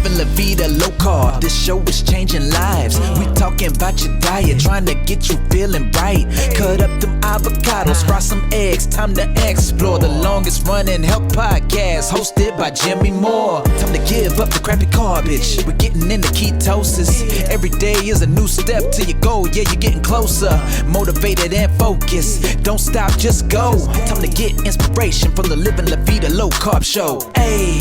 living la vida low carb. This show is changing lives. We talking about your diet, trying to get you feeling right. Cut up them avocados, fry some eggs. Time to explore the longest running health podcast, hosted by Jimmy Moore. Time to give up the crappy garbage. We're getting into ketosis. Every day is a new step to your goal. Yeah, you're getting closer, motivated and focused. Don't stop, just go. Time to get inspiration from the Living La Vida Low Carb Show. Hey,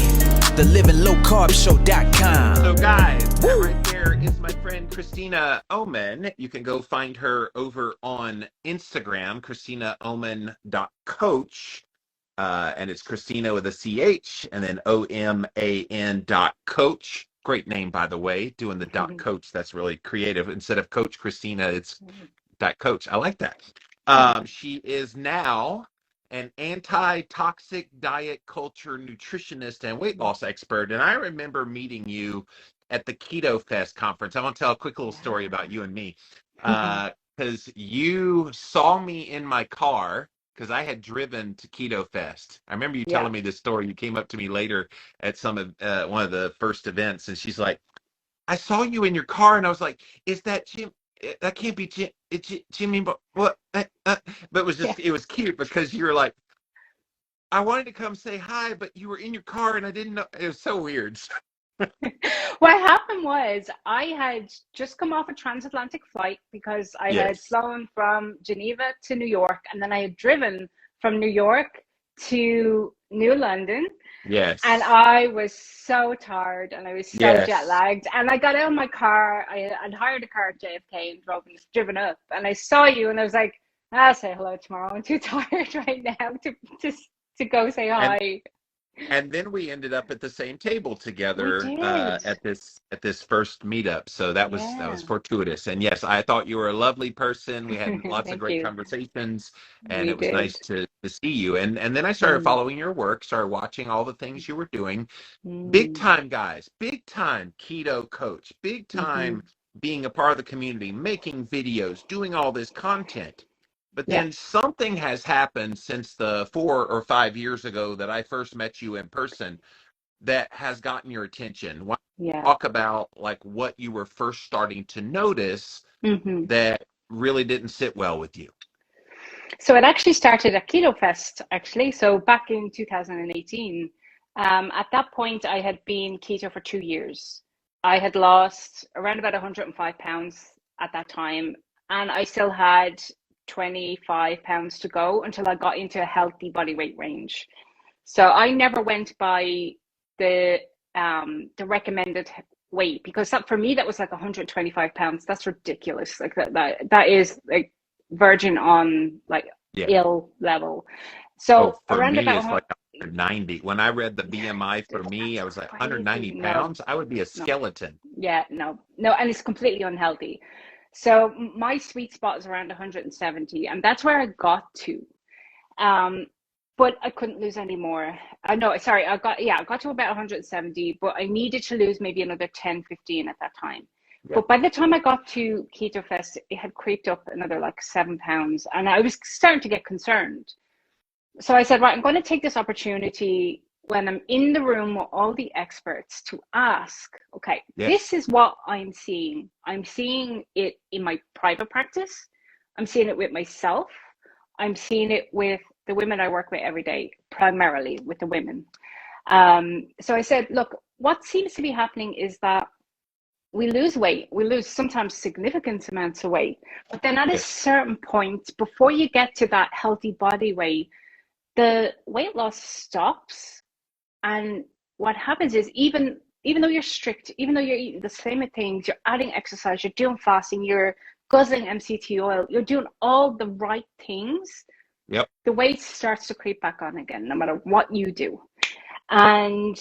the livinglowcarbshow.com. So guys, that right there is my friend Christina Oman. You can go find her over on Instagram, ChristinaOman.coach. And it's Christina with a CH and then OMAN.coach. Great name, by the way, doing the .coach. That's really creative. Instead of Coach Christina, it's .coach. I like that. She is now an anti-toxic diet culture nutritionist and weight loss expert. And I remember meeting you at the KetoFest conference. I want to tell a quick little story about you and me. Because you saw me in my car because I had driven to KetoFest. I remember you telling me this story. You came up to me later at some of one of the first events, and she's like, I saw you in your car, and I was like, is that Jim? That can't be Jim. It's Jimmy, but what? But it was just, it was cute because you were like, I wanted to come say hi, but you were in your car and I didn't know. It was so weird. What happened was I had just come off a transatlantic flight because I had flown from Geneva to New York, and then I had driven from New York to New London. Yes. And I was so tired and I was so jet lagged. And I got out of my car. I'd hired a car at JFK and driven up. And I saw you and I was like, I'll say hello tomorrow. I'm too tired right now to go say hi. And then we ended up at the same table together at this first meetup. So that was fortuitous. And yes, I thought you were a lovely person. We had lots of great conversations, and it was nice to see you. And then I started following your work, started watching all the things you were doing. Big time, guys, big time keto coach, big time being a part of the community, making videos, doing all this content. But then something has happened since the 4 or 5 years ago that I first met you in person that has gotten your attention. Why don't you talk about like what you were first starting to notice that really didn't sit well with you? So it actually started at KetoFest, actually. So back in 2018, at that point, I had been keto for 2 years. I had lost around about 105 pounds at that time, and I still had 25 pounds to go until I got into a healthy body weight range. So I never went by the recommended weight, because that, for me, that was like 125 pounds. That's ridiculous. Like that is like verging on like ill level. So for around me, about it's like 190. When I read the BMI for me, I was like 190 pounds. I would be a skeleton. No, and it's completely unhealthy. So my sweet spot is around 170, and that's where I got to. But I couldn't lose any more. I got to about 170, but I needed to lose maybe another 10, 15 at that time. Yeah. But by the time I got to KetoFest, it had creeped up another like 7 pounds, and I was starting to get concerned. So I said, right, I'm going to take this opportunity when I'm in the room with all the experts to ask, okay, this is what I'm seeing. I'm seeing it in my private practice. I'm seeing it with myself. I'm seeing it with the women I work with every day, primarily with the women. So I said, look, what seems to be happening is that we lose weight. We lose sometimes significant amounts of weight. But then at a certain point, before you get to that healthy body weight, the weight loss stops. And what happens is even though you're strict, even though you're eating the same things, you're adding exercise, you're doing fasting, you're guzzling MCT oil, you're doing all the right things, the weight starts to creep back on again, no matter what you do. And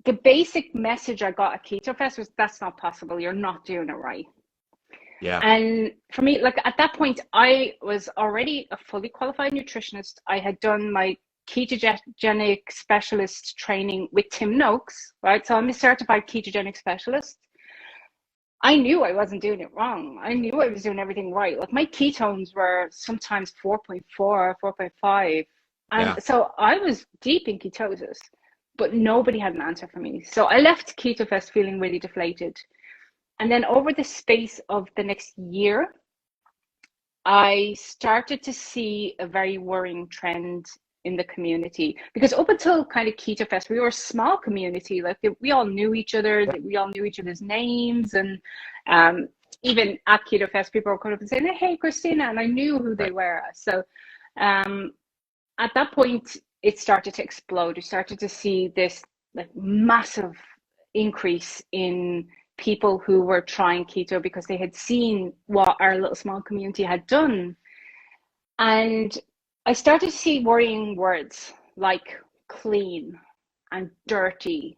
the basic message I got at KetoFest was, that's not possible. You're not doing it right. Yeah. And for me, like at that point, I was already a fully qualified nutritionist. I had done my ketogenic specialist training with Tim Noakes, right? So I'm a certified ketogenic specialist. I knew I wasn't doing it wrong. I knew I was doing everything right. Like my ketones were sometimes 4.4, 4.5. And so I was deep in ketosis. but nobody had an answer for me. So I left KetoFest feeling really deflated. And then over the space of the next year, I started to see a very worrying trend in the community, because up until kind of KetoFest, we were a small community. Like we all knew each other, we all knew each other's names, and even at KetoFest, people were coming up and saying, "Hey, Christina," and I knew who they were. So at that point, it started to explode. We started to see this like massive increase in people who were trying keto because they had seen what our little small community had done. And I started to see worrying words like clean and dirty,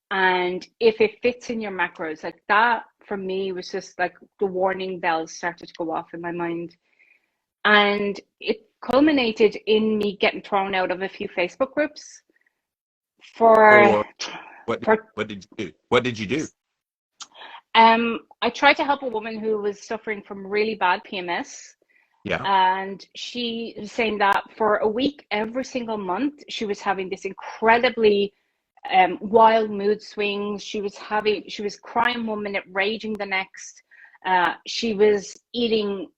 and if it fits in your macros, like that for me was just like the warning bells started to go off in my mind. And it culminated in me getting thrown out of a few Facebook groups for what did you do? What did you do? I tried to help a woman who was suffering from really bad PMS. Yeah. And she was saying that for a week, every single month, she was having this incredibly wild mood swings. She was crying 1 minute, raging the next. She was eating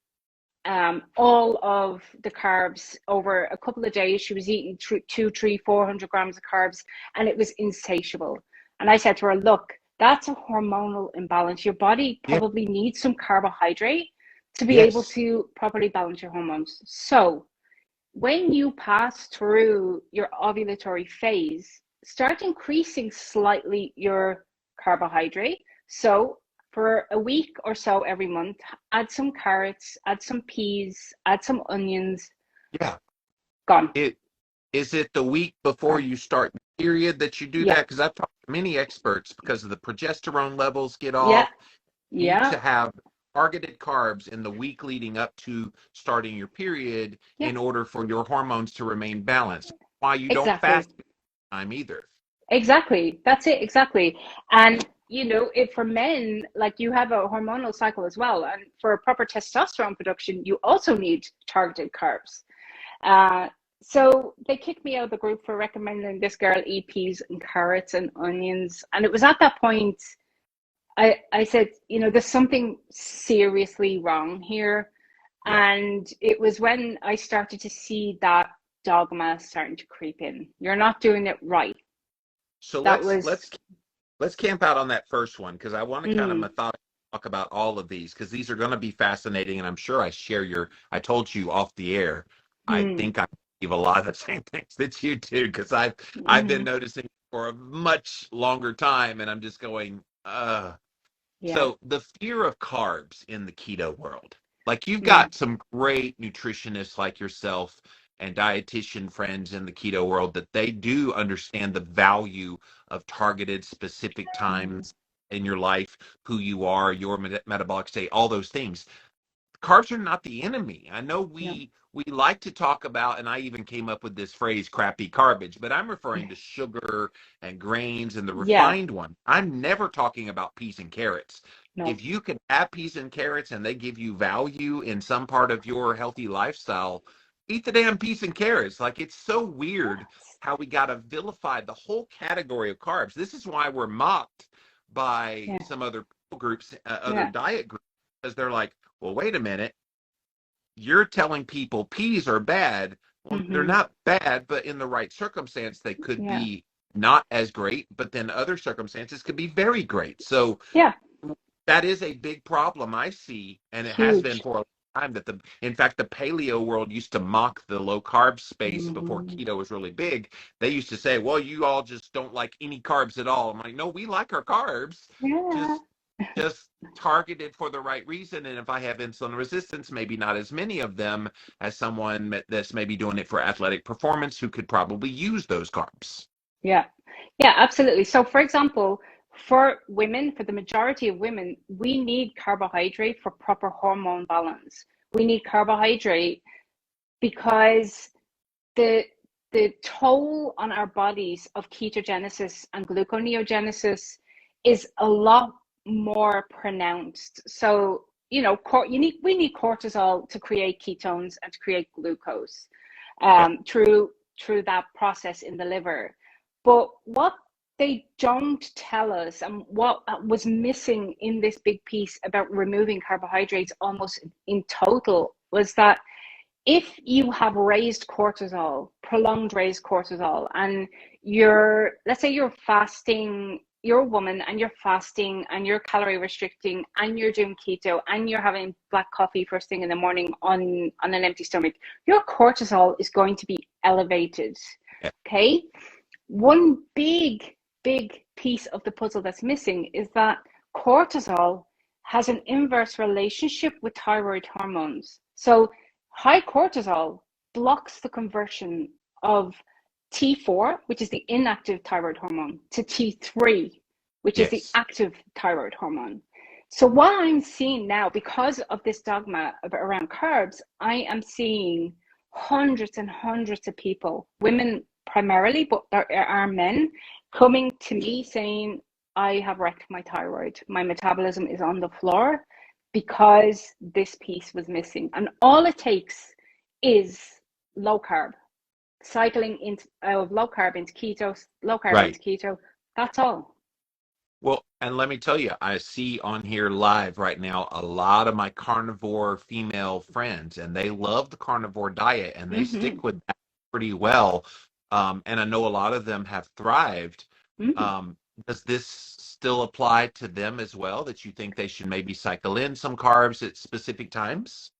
all of the carbs over a couple of days. She was eating 200, 300, 400 grams of carbs, and it was insatiable. And I said to her, look, that's a hormonal imbalance. Your body probably needs some carbohydrate to be able to properly balance your hormones. So when you pass through your ovulatory phase, start increasing slightly your carbohydrate. So for a week or so every month, add some carrots, add some peas, add some onions. Yeah. Gone. Is it the week before you start the period that you do that? Because I've talked to many experts, because of the progesterone levels get off. You need to have targeted carbs in the week leading up to starting your period in order for your hormones to remain balanced. Why you don't fast time either. Exactly. That's it. Exactly. And you know, if for men, like you have a hormonal cycle as well, and for proper testosterone production, you also need targeted carbs. So they kicked me out of the group for recommending this girl eat peas and carrots and onions. And it was at that point I said, you know, there's something seriously wrong here. And it was when I started to see that dogma starting to creep in. You're not doing it right. So let's camp out on that first one, because I want to kind of methodically talk about all of these, because these are going to be fascinating, and I'm sure I told you off the air, I think I believe a lot of the same things that you do, because I've been noticing for a much longer time, and I'm just going, So the fear of carbs in the keto world, like you've got some great nutritionists like yourself and dietitian friends in the keto world that they do understand the value of targeted specific times in your life, who you are, your metabolic state, all those things. Carbs are not the enemy. I know we like to talk about, and I even came up with this phrase, crappy garbage, but I'm referring to sugar and grains and the refined one. I'm never talking about peas and carrots. No. If you can have peas and carrots and they give you value in some part of your healthy lifestyle, eat the damn peas and carrots. Like, it's so weird how we got to vilify the whole category of carbs. This is why we're mocked by some other groups, other diet groups, because they're like, well, wait a minute. You're telling people peas are bad. Well, they're not bad, but in the right circumstance, they could be not as great, but then other circumstances could be very great. So that is a big problem I see, and it has been for a long time. In fact, the paleo world used to mock the low carb space before keto was really big. They used to say, well, you all just don't like any carbs at all. I'm like, no, we like our carbs. Just targeted for the right reason. And if I have insulin resistance, maybe not as many of them as someone that's maybe doing it for athletic performance, who could probably use those carbs. Yeah, absolutely. So for example, for women, for the majority of women, we need carbohydrate for proper hormone balance. We need carbohydrate because the toll on our bodies of ketogenesis and gluconeogenesis is a lot more pronounced. So, you know, we need cortisol to create ketones and to create glucose through that process in the liver. But what they don't tell us, and what was missing in this big piece about removing carbohydrates almost in total, was that if you have raised cortisol, prolonged raised cortisol, and let's say you're fasting, you're a woman and you're fasting and you're calorie restricting and you're doing keto and you're having black coffee first thing in the morning on an empty stomach, your cortisol is going to be elevated. Yeah. Okay. One big piece of the puzzle that's missing is that cortisol has an inverse relationship with thyroid hormones. So high cortisol blocks the conversion of T4, which is the inactive thyroid hormone, to T3, which is the active thyroid hormone. So what I'm seeing now, because of this dogma around carbs, I am seeing hundreds and hundreds of people, women primarily, but there are men coming to me saying, I have wrecked my thyroid. My metabolism is on the floor because this piece was missing. And all it takes is low carb, cycling out of low carb into keto, low carb into keto. That's all. Well, and let me tell you, I see on here live right now a lot of my carnivore female friends, and they love the carnivore diet and they stick with that pretty well. And I know a lot of them have thrived. Does this still apply to them as well, that you think they should maybe cycle in some carbs at specific times?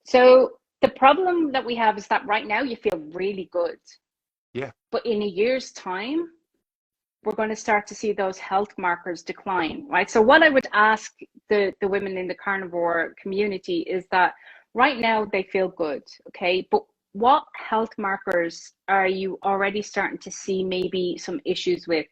So the problem that we have is that right now you feel really good. Yeah. But in a year's time, we're going to start to see those health markers decline, right? So what I would ask the women in the carnivore community is that right now they feel good, okay? But what health markers are you already starting to see maybe some issues with?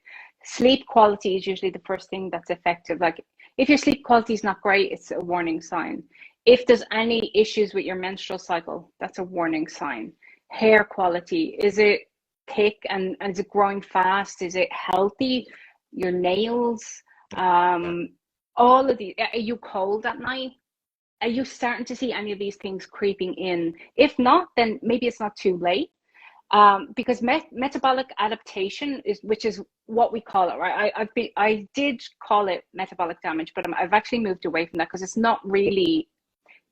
Sleep quality is usually the first thing that's affected. Like if your sleep quality is not great, it's a warning sign. If there's any issues with your menstrual cycle, that's a warning sign. Hair quality, is it thick and is it growing fast? Is it healthy? Your nails, all of these. Are you cold at night? Are you starting to see any of these things creeping in? If not, then maybe it's not too late. Because metabolic adaptation which is what we call it, right? I did call it metabolic damage, but I've actually moved away from that because it's not really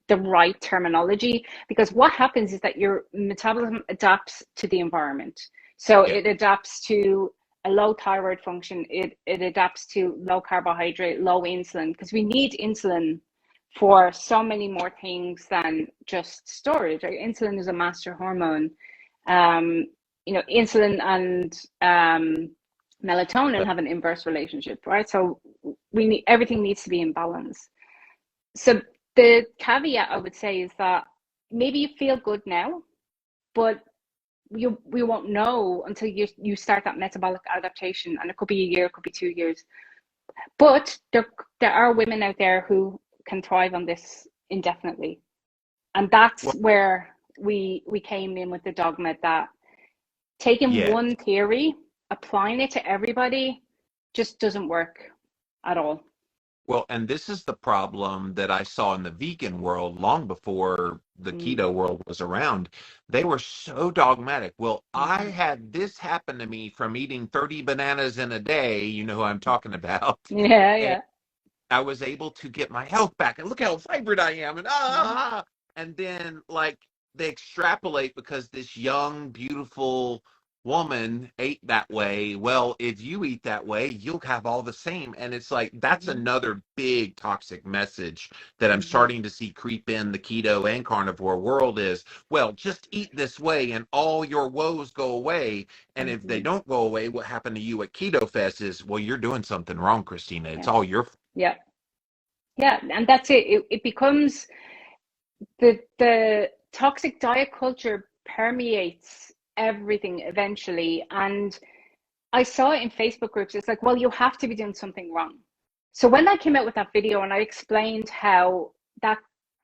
the right terminology. Because what happens is that your metabolism adapts to the environment. So it adapts to a low thyroid function. It adapts to low carbohydrate, low insulin, because we need insulin for so many more things than just storage. Right? Insulin is a master hormone. Insulin and melatonin have an inverse relationship, right? So everything needs to be in balance. So the caveat I would say is that maybe you feel good now, but we won't know until you start that metabolic adaptation, and it could be a year, it could be 2 years. But there are women out there who can thrive on this indefinitely, and that's where we came in with the dogma that taking one theory, applying it to everybody, just doesn't work at all. Well, and this is the problem that I saw in the vegan world long before the keto world was around. They were so dogmatic. Well, I had this happen to me from eating 30 bananas in a day. You know who I'm talking about. Yeah. I was able to get my health back. And look how vibrant I am. And then, like, they extrapolate because this young, beautiful woman ate that way. Well, if you eat that way, you'll have all the same. And it's like, that's another big toxic message that I'm starting to see creep in the keto and carnivore world is, well, just eat this way and all your woes go away. And if they don't go away, what happened to you at KetoFest is, well, you're doing something wrong, Christina. It's all your fault. Yeah. And that's it. It becomes the toxic diet culture permeates everything eventually. And I saw it in Facebook groups. It's like, well, you have to be doing something wrong. So when I came out with that video and I explained how that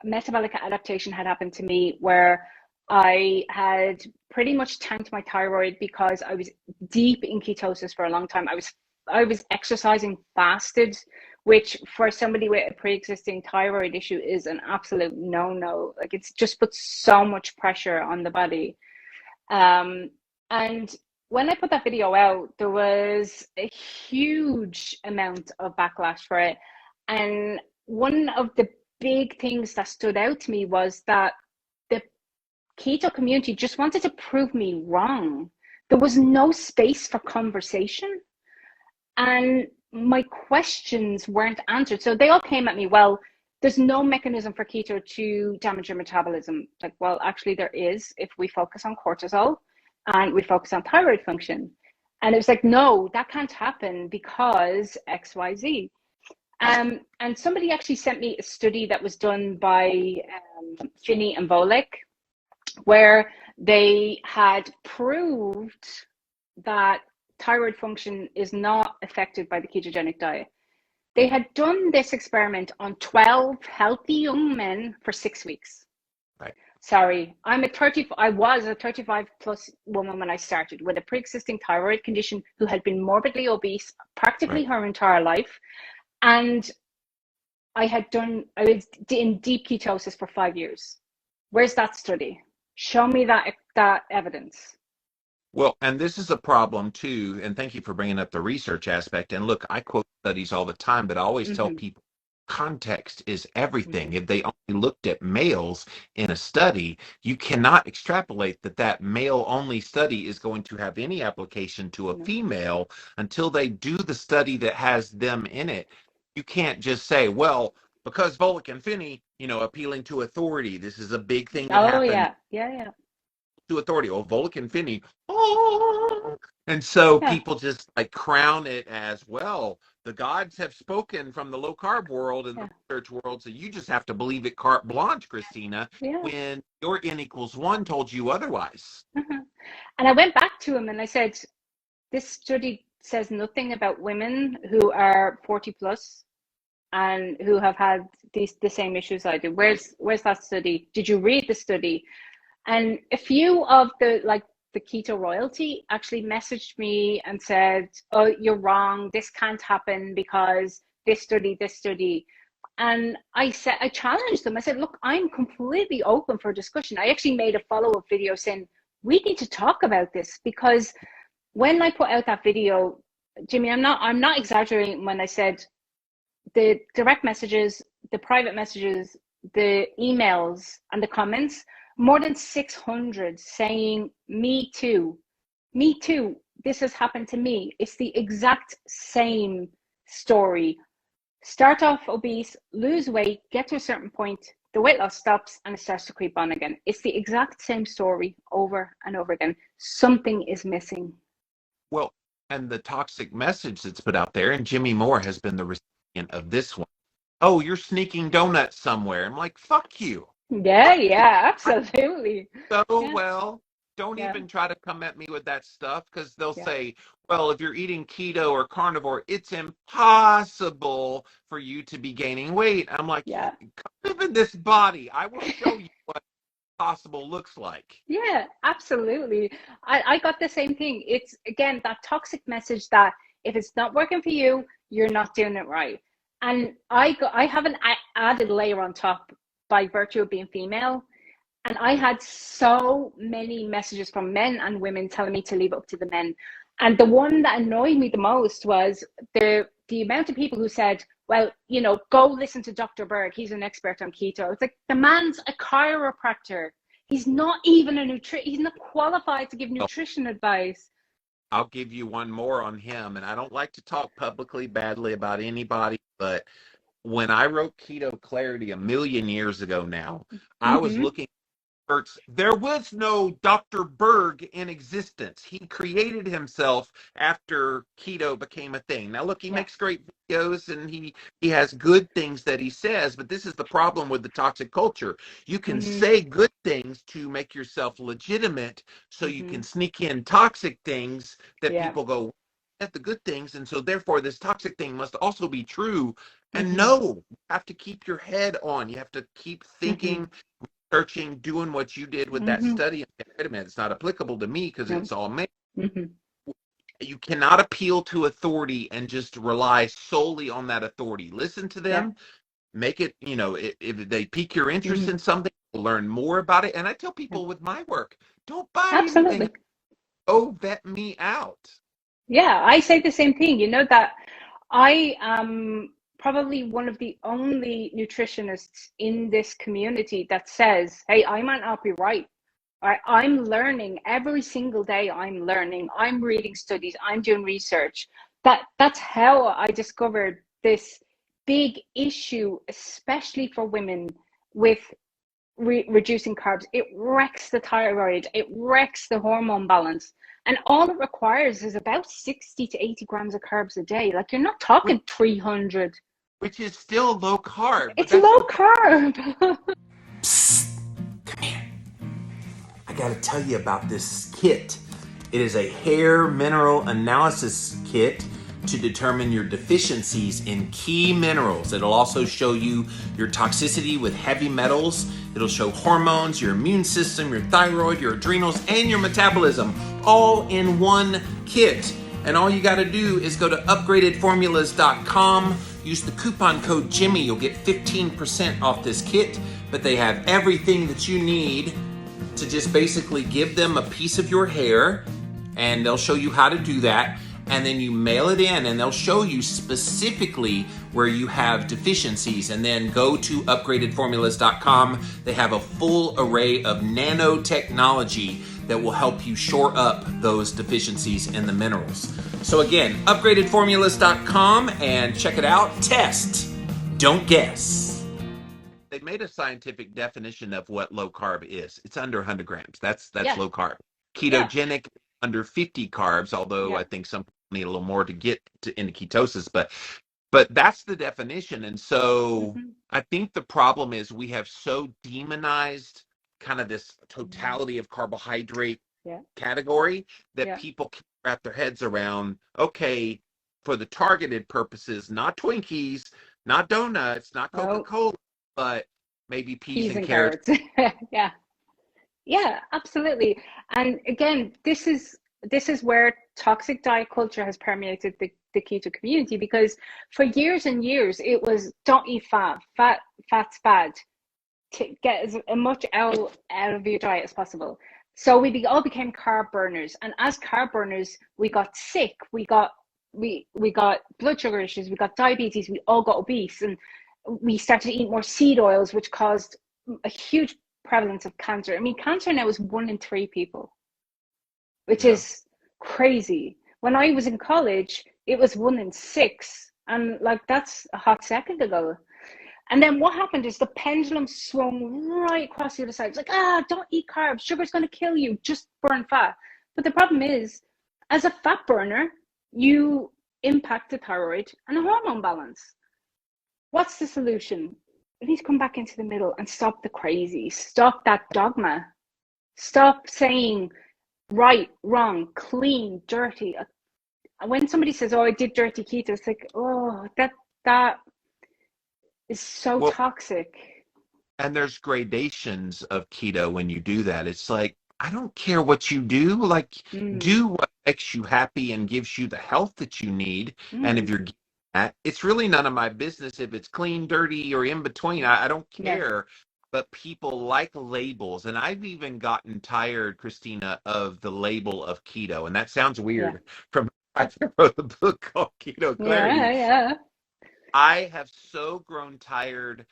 metabolic adaptation had happened to me, where I had pretty much tanked my thyroid because I was deep in ketosis for a long time. I was exercising fasted, which for somebody with a pre-existing thyroid issue is an absolute no-no. Like, it's just puts so much pressure on the body. And when I put that video out, there was a huge amount of backlash for it. And one of the big things that stood out to me was that the keto community just wanted to prove me wrong. There was no space for conversation, and my questions weren't answered. So they all came at me, well, there's no mechanism for keto to damage your metabolism. Like, well, actually there is if we focus on cortisol and we focus on thyroid function. And it was like, no, that can't happen because XYZ. And somebody actually sent me a study that was done by Finney and Volek, where they had proved that thyroid function is not affected by the ketogenic diet. They had done this experiment on 12 healthy young men for 6 weeks. Right. Sorry, I was a 35 plus woman when I started with a pre-existing thyroid condition who had been morbidly obese practically her entire life. And I was in deep ketosis for 5 years. Where's that study? Show me that evidence. Well, and this is a problem too, and thank you for bringing up the research aspect. And look, I quote studies all the time, but I always tell people context is everything. If they only looked at males in a study, you cannot extrapolate that male only study is going to have any application to a female until they do the study that has them in it. You can't just say, well, because Volek and Finney, appealing to authority, this is a big thing that happened. Yeah. To authority, Volek and Finney, and so people just like crown it as, well, the gods have spoken from the low carb world and the research world, so you just have to believe it carte blanche, Christina, when your N=1 told you otherwise. And I went back to him and I said, this study says nothing about women who are 40 plus and who have had the same issues I do. Where's that study? Did you read the study? And a few of the keto royalty actually messaged me and said, oh, you're wrong. This can't happen because this study. And I challenged them. I said, look, I'm completely open for discussion. I actually made a follow-up video saying, we need to talk about this, because when I put out that video, Jimmy, I'm not exaggerating when I said the direct messages, the private messages, the emails and the comments, more than 600 saying, me too, this has happened to me. It's the exact same story. Start off obese, lose weight, get to a certain point, the weight loss stops and it starts to creep on again. It's the exact same story over and over again. Something is missing. Well, and the toxic message that's put out there, and Jimmy Moore has been the recipient of this one. Oh, you're sneaking donuts somewhere. I'm like, fuck you. Yeah, absolutely. Well, don't even try to come at me with that stuff, because they'll say, well, if you're eating keto or carnivore, it's impossible for you to be gaining weight. I'm like, come live in this body. I will show you what possible looks like. Yeah, absolutely. I got the same thing. It's, again, that toxic message that if it's not working for you, you're not doing it right. And I have an added layer on top by virtue of being female. And I had so many messages from men and women telling me to leave it up to the men. And the one that annoyed me the most was the amount of people who said, well, go listen to Dr. Berg. He's an expert on keto. It's like, the man's a chiropractor. He's not even he's not qualified to give nutrition advice. I'll give you one more on him. And I don't like to talk publicly badly about anybody, but when I wrote Keto Clarity 1,000,000 years ago now, I was looking at experts. There was no Dr. Berg in existence. He created himself after keto became a thing. Now, look, he makes great videos and he has good things that he says, but this is the problem with the toxic culture. You can say good things to make yourself legitimate, so you can sneak in toxic things that people go at the good things, and so therefore this toxic thing must also be true. And no, you have to keep your head on. You have to keep thinking, researching, doing what you did with that study. Wait a minute, it's not applicable to me because it's all men. You cannot appeal to authority and just rely solely on that authority. Listen to them, make it, if they pique your interest in something, learn more about it. And I tell people with my work, don't buy anything Oh, vet me out. Yeah, I say the same thing. You know that I am probably one of the only nutritionists in this community that says, hey, I might not be right. I'm learning every single day. I'm learning. I'm reading studies. I'm doing research. That's how I discovered this big issue, especially for women with reducing carbs. It wrecks the thyroid. It wrecks the hormone balance. And all it requires is about 60 to 80 grams of carbs a day. Like, you're not talking 300. Which is still low carb, but It's that's low the carb. Psst, come here. I gotta tell you about this kit. It is a hair mineral analysis kit to determine your deficiencies in key minerals. It'll also show you your toxicity with heavy metals. It'll show hormones, your immune system, your thyroid, your adrenals, and your metabolism, all in one kit. And all you gotta do is go to upgradedformulas.com, use the coupon code Jimmy, you'll get 15% off this kit, but they have everything that you need to just basically give them a piece of your hair, and they'll show you how to do that, and then you mail it in and they'll show you specifically where you have deficiencies, and then go to upgradedformulas.com. They have a full array of nanotechnology that will help you shore up those deficiencies in the minerals. So again, upgradedformulas.com, and check it out. Test, don't guess. they made a scientific definition of what low carb is. It's under 100 grams. That's Yeah. low carb. Yeah. Ketogenic, under 50 carbs, although Yeah. I think some people need a little more to get into ketosis, but that's the definition. And so I think the problem is we have so demonized kind of this totality of carbohydrate category that people can't wrap their heads around. Okay, for the targeted purposes, not Twinkies, not donuts, not Coca-Cola, but maybe peas and carrots. Yeah, absolutely. And again, this is where toxic diet culture has permeated the keto community, because for years and years it was, don't eat fat's bad, to get as much out of your diet as possible. So we all became carb burners, and as carb burners we got sick, we got blood sugar issues, we got diabetes, we all got obese, and we started to eat more seed oils, which caused a huge prevalence of cancer. I mean, cancer now is 1 in 3 people, which is crazy. When I was in college, it was 1 in 6, and like, that's a hot second ago. And then what happened is the pendulum swung right across the other side. It's like, don't eat carbs, sugar's going to kill you, just burn fat. But the problem is, as a fat burner, you impact the thyroid and the hormone balance. What's the solution? We need to come back into the middle and stop the crazy. Stop that dogma. Stop saying right, wrong, clean, dirty. When somebody says, I did dirty keto, it's like, that is so toxic. And there's gradations of keto when you do that. It's like, I don't care what you do. Like, do what makes you happy and gives you the health that you need. And if you're getting that, it's really none of my business if it's clean, dirty, or in between. I don't care. But people like labels. And I've even gotten tired, Christina, of the label of keto. And that sounds weird. I wrote a book called Keto Clarity. I have so grown tired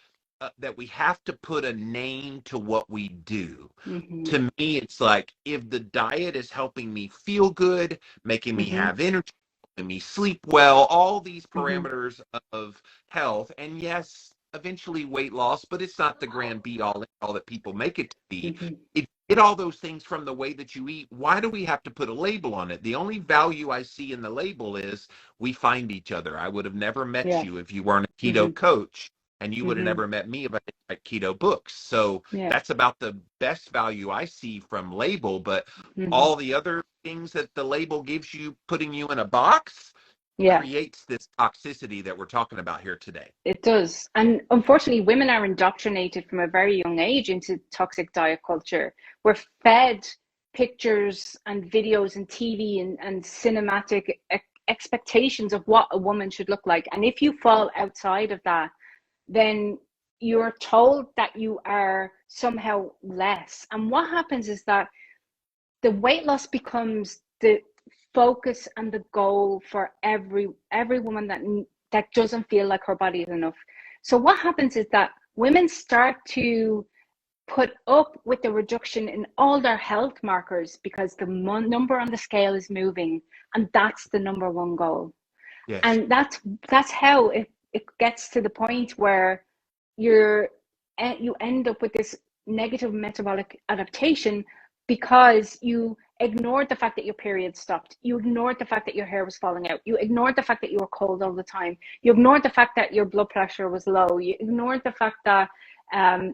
that we have to put a name to what we do. To me, it's like, if the diet is helping me feel good, making me have energy, making me sleep well, all these parameters of health, and yes, eventually weight loss, but it's not the grand be all that people make it to be. If you get all those things from the way that you eat, why do we have to put a label on it? The only value I see in the label is we find each other. I would have never met you if you weren't a keto coach, and you would have never met me if I didn't write keto books. So that's about the best value I see from label. But all the other things that the label gives you, putting you in a box, creates this toxicity that we're talking about here today. It does. And unfortunately, women are indoctrinated from a very young age into toxic diet culture. We're fed pictures and videos and TV and cinematic expectations of what a woman should look like. And if you fall outside of that, then you're told that you are somehow less. And what happens is that the weight loss becomes the focus and the goal for every woman that doesn't feel like her body is enough. So what happens is that women start to put up with the reduction in all their health markers because the number on the scale is moving, and that's the number one goal. Yes. And that's how it gets to the point where you end up with this negative metabolic adaptation because you ignored the fact that your period stopped. You ignored the fact that your hair was falling out. You ignored the fact that you were cold all the time. You ignored the fact that your blood pressure was low. You ignored the fact that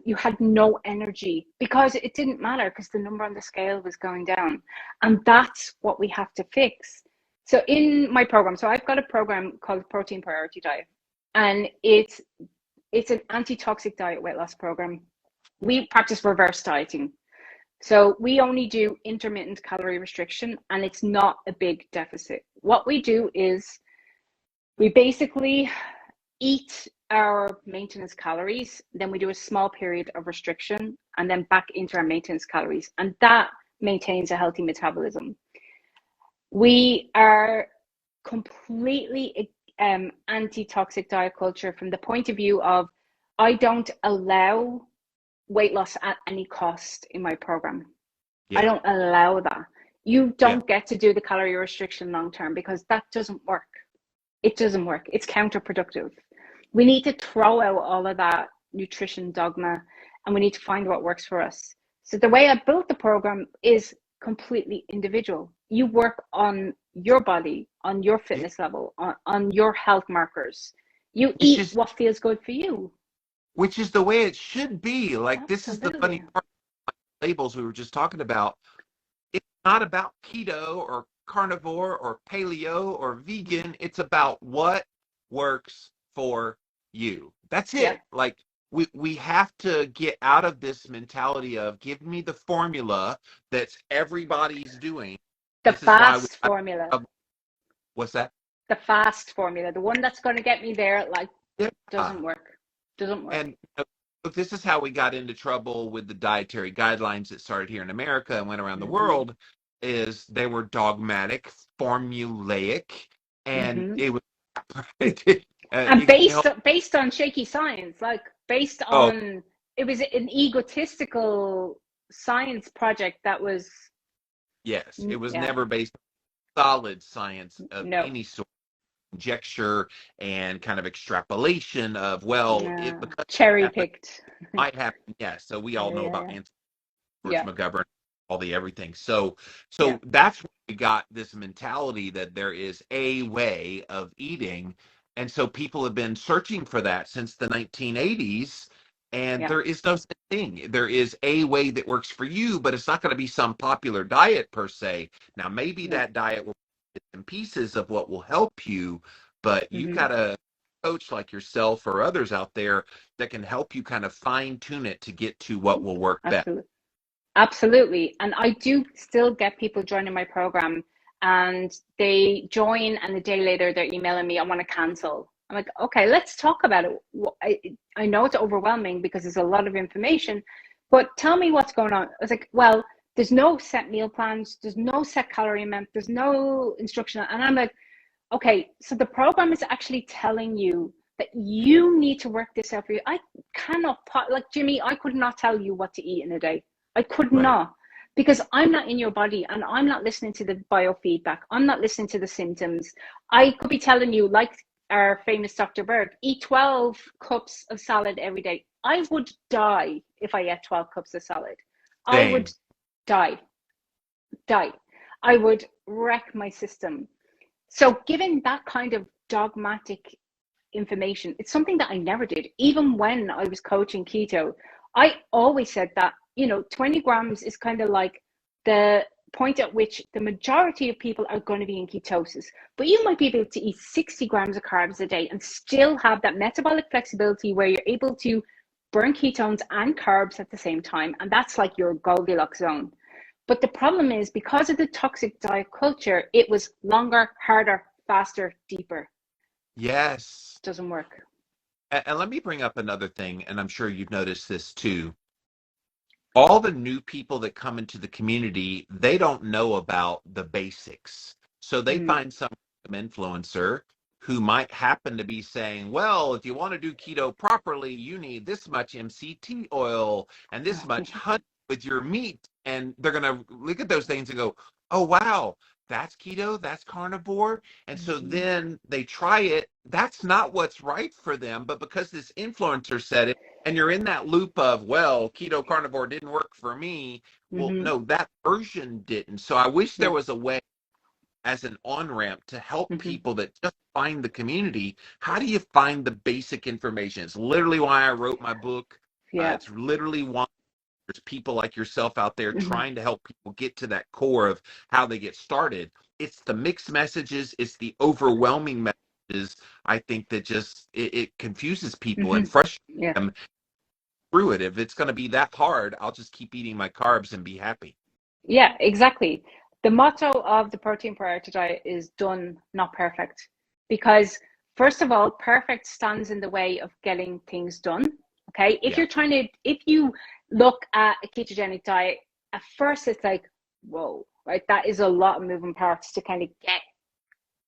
you had no energy because it didn't matter because the number on the scale was going down. And that's what we have to fix. So in my program, so I've got a program called Protein Priority Diet, and it's an anti-toxic diet weight loss program. We practice reverse dieting. So we only do intermittent calorie restriction, and it's not a big deficit. What we do is we basically eat our maintenance calories, then we do a small period of restriction, and then back into our maintenance calories. And that maintains a healthy metabolism. We are completely anti-toxic diet culture from the point of view of I don't allow weight loss at any cost in my program. Yeah. I don't allow that. You don't get to do the calorie restriction long term because that doesn't work. It doesn't work. It's counterproductive. We need to throw out all of that nutrition dogma, and we need to find what works for us. So the way I built the program is completely individual. You work on your body, on your fitness level, on your health markers. You eat what feels good for you. Which is the way it should be. Like, absolutely. This is the funny part of labels we were just talking about. It's not about keto or carnivore or paleo or vegan. It's about what works for you. That's it. Yeah. Like, we have to get out of this mentality of give me the formula that's everybody's doing. The fast formula. What's that? The fast formula. The one that's going to get me there, like, doesn't work. Doesn't work. And this is how we got into trouble with the dietary guidelines that started here in America and went around the world, is they were dogmatic, formulaic, and it was and based on shaky science, like based on it was an egotistical science project that was it was never based on solid science of any sort. Conjecture and kind of extrapolation of because cherry picked might happen. So we all know about McGovern, all the everything. So that's where we got this mentality that there is a way of eating, and so people have been searching for that since the 1980s. And there is no such thing. There is a way that works for you, but it's not going to be some popular diet per se. Now, maybe that diet will and pieces of what will help you, but you got a coach like yourself or others out there that can help you kind of fine tune it to get to what will work best. Absolutely. And I do still get people joining my program, and they join and a day later they're emailing me, I want to cancel. I'm like, okay, let's talk about it. I know it's overwhelming because there's a lot of information, but tell me what's going on. I was like, well, there's no set meal plans. There's no set calorie amount. There's no instruction. And I'm like, okay, so the program is actually telling you that you need to work this out for you. I cannot, like Jimmy, I could not tell you what to eat in a day. I could not, because I'm not in your body and I'm not listening to the biofeedback. I'm not listening to the symptoms. I could be telling you, like our famous Dr. Berg, eat 12 cups of salad every day. I would die if I ate 12 cups of salad. Same. I would die. I would wreck my system. So giving that kind of dogmatic information, it's something that I never did. Even when I was coaching keto, I always said that, 20 grams is kind of like the point at which the majority of people are going to be in ketosis. But you might be able to eat 60 grams of carbs a day and still have that metabolic flexibility where you're able to burn ketones and carbs at the same time. And that's like your Goldilocks zone. But the problem is, because of the toxic diet culture, it was longer, harder, faster, deeper. Yes. Doesn't work. And let me bring up another thing, and I'm sure you've noticed this too. all the new people that come into the community, they don't know about the basics. So they Mm, find some influencer who might happen to be saying, well, if you want to do keto properly, you need this much MCT oil and this much honey with your meat. And they're going to look at those things and go, oh, wow, that's keto, that's carnivore. And so mhm, then they try it. That's not what's right for them. But because this influencer said it, and you're in that loop of, well, keto carnivore didn't work for me. Well, mhm, no, that version didn't. So I wish there yeah, was a way as an on-ramp to help mhm, people that just find the community. How do you find the basic information? It's literally why I wrote my book. yeah, It's literally why there's people like yourself out there mhm, trying to help people get to that core of how they get started. It's the mixed messages, it's the overwhelming messages, I think, that just it confuses people and mhm, frustrates yeah. them through it. If it's going to be that hard, I'll just keep eating my carbs and be happy. Yeah, exactly. The motto of the protein priority diet is done, not perfect. Because, first of all, perfect stands in the way of getting things done. Okay. Yeah. If you look at a ketogenic diet, at first it's like, whoa, right? That is a lot of moving parts to kind of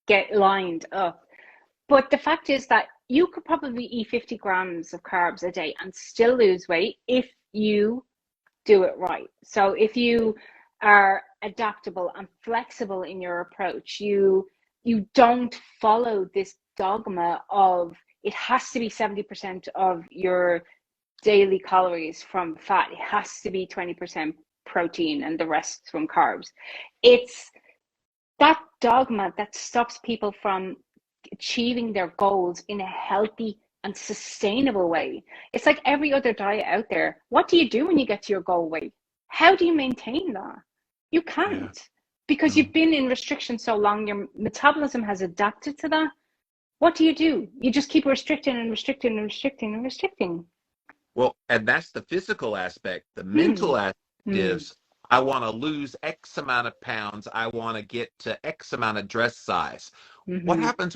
get lined up. But the fact is that you could probably eat 50 grams of carbs a day and still lose weight if you do it right. So if you are adaptable and flexible in your approach, you don't follow this dogma of it has to be 70% of your daily calories from fat. It has to be 20% protein and the rest from carbs. It's that dogma that stops people from achieving their goals in a healthy and sustainable way. It's like every other diet out there. What do you do when you get to your goal weight? How do you maintain that? You Yeah. can't, because No. you've been in restriction so long, your metabolism has adapted to that. What do? You just keep restricting and restricting and restricting and restricting. Well, and that's the physical aspect. The Hmm. mental aspect Hmm. is I want to lose X amount of pounds. I want to get to X amount of dress size. What Hmm. happens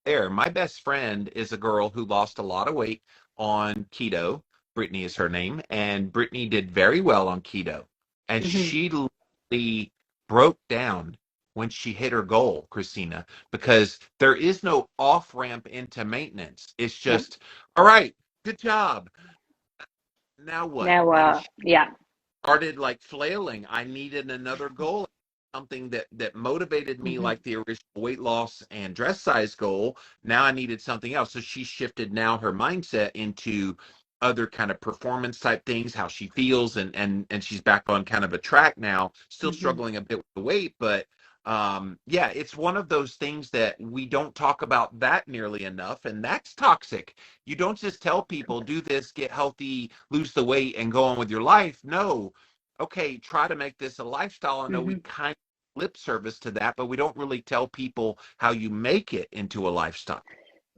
there? My best friend is a girl who lost a lot of weight on keto. Brittany is her name. And Brittany did very well on keto. And Hmm. she literally broke down when she hit her goal, Christina, because there is no off ramp into maintenance. It's No. just, all right, good job. Now what? Now, And she yeah. started like flailing. I needed another goal, something that motivated me, Hmm. like the original weight loss and dress size goal. Now I needed something else. So she shifted now her mindset into other kind of performance type things, how she feels, and she's back on kind of a track now, still Hmm. struggling a bit with the weight, but yeah, it's one of those things that we don't talk about that nearly enough, and that's toxic. You don't just tell people do this, get healthy, lose the weight, and go on with your life. No, okay, try to make this a lifestyle. I know we Hmm. kind of lip service to that, but we don't really tell people how you make it into a lifestyle.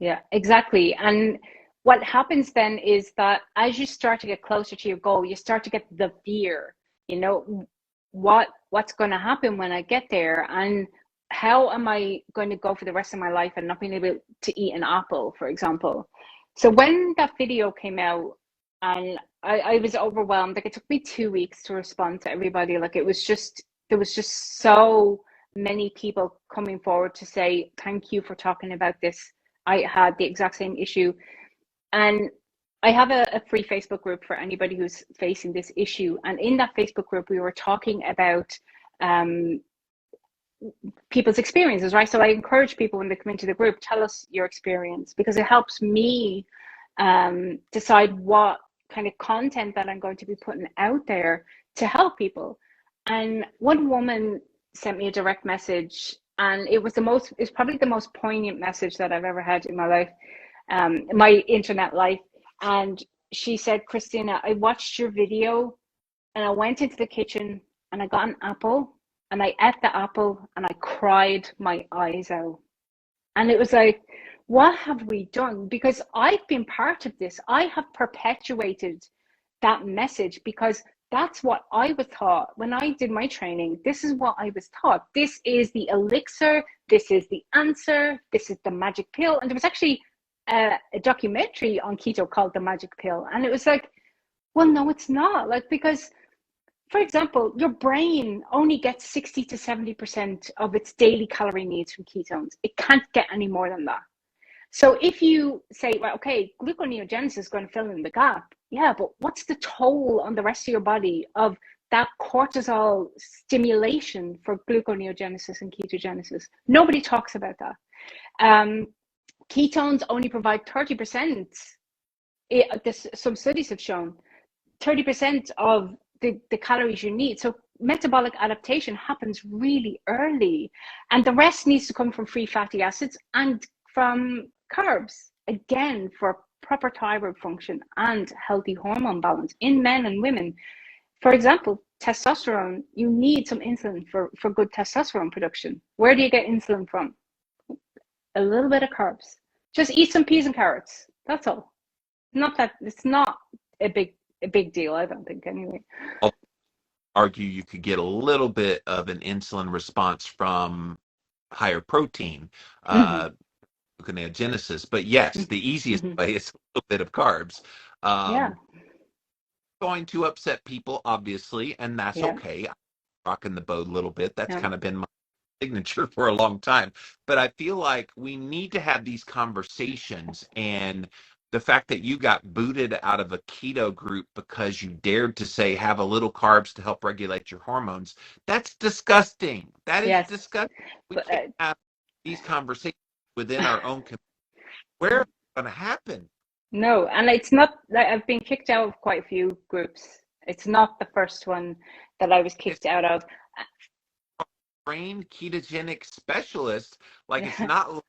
Yeah, exactly. And what happens then is that as you start to get closer to your goal, you start to get the fear, you know, what's going to happen when I get there, and how am I going to go for the rest of my life and not being able to eat an apple, for example. So when that video came out, and I was overwhelmed, like it took me 2 weeks to respond to everybody. Like it was just, there was just so many people coming forward to say, thank you for talking about this. I had the exact same issue. And I have a free Facebook group for anybody who's facing this issue. And in that Facebook group, we were talking about um, people's experiences, right? So I encourage people when they come into the group, tell us your experience, because it helps me decide what kind of content that I'm going to be putting out there to help people. And one woman sent me a direct message, and it's probably the most poignant message that I've ever had in my life, in my internet life. And she said, Christina, I watched your video and I went into the kitchen and I got an apple and I ate the apple and I cried my eyes out. And it was like, what have we done? Because I've been part of this. I have perpetuated that message because that's what I was taught when I did my training. This is what I was taught. This is the elixir. This is the answer. This is the magic pill. And there was actually a documentary on keto called The Magic Pill. And it was like, well, no, it's not. Like, because for example, your brain only gets 60 to 70% of its daily calorie needs from ketones. It can't get any more than that. So if you say, well, okay, gluconeogenesis is going to fill in the gap. Yeah, but what's the toll on the rest of your body of that cortisol stimulation for gluconeogenesis and ketogenesis? Nobody talks about that. Ketones only provide 30%. Some studies have shown 30% of the calories you need. So metabolic adaptation happens really early, and the rest needs to come from free fatty acids and from carbs, again, for proper thyroid function and healthy hormone balance in men and women. For example, testosterone, you need some insulin for good testosterone production. Where do you get insulin from? A little bit of carbs. Just eat some peas and carrots. That's all. It's not a big deal, I don't think, anyway. I'll argue you could get a little bit of an insulin response from higher protein, gluconeogenesis, but yes, the easiest way is a little bit of carbs. Going to upset people, obviously, and that's okay. I'm rocking the boat a little bit. That's kind of been my signature for a long time. But I feel like we need to have these conversations, and the fact that you got booted out of a keto group because you dared to say have a little carbs to help regulate your hormones, that's disgusting. That is disgusting. We can't have these conversations within our own community. Where is it going to happen? No, and it's not like I've been kicked out of quite a few groups. It's not the first one that I was kicked out of. Trained ketogenic specialist, like it's not like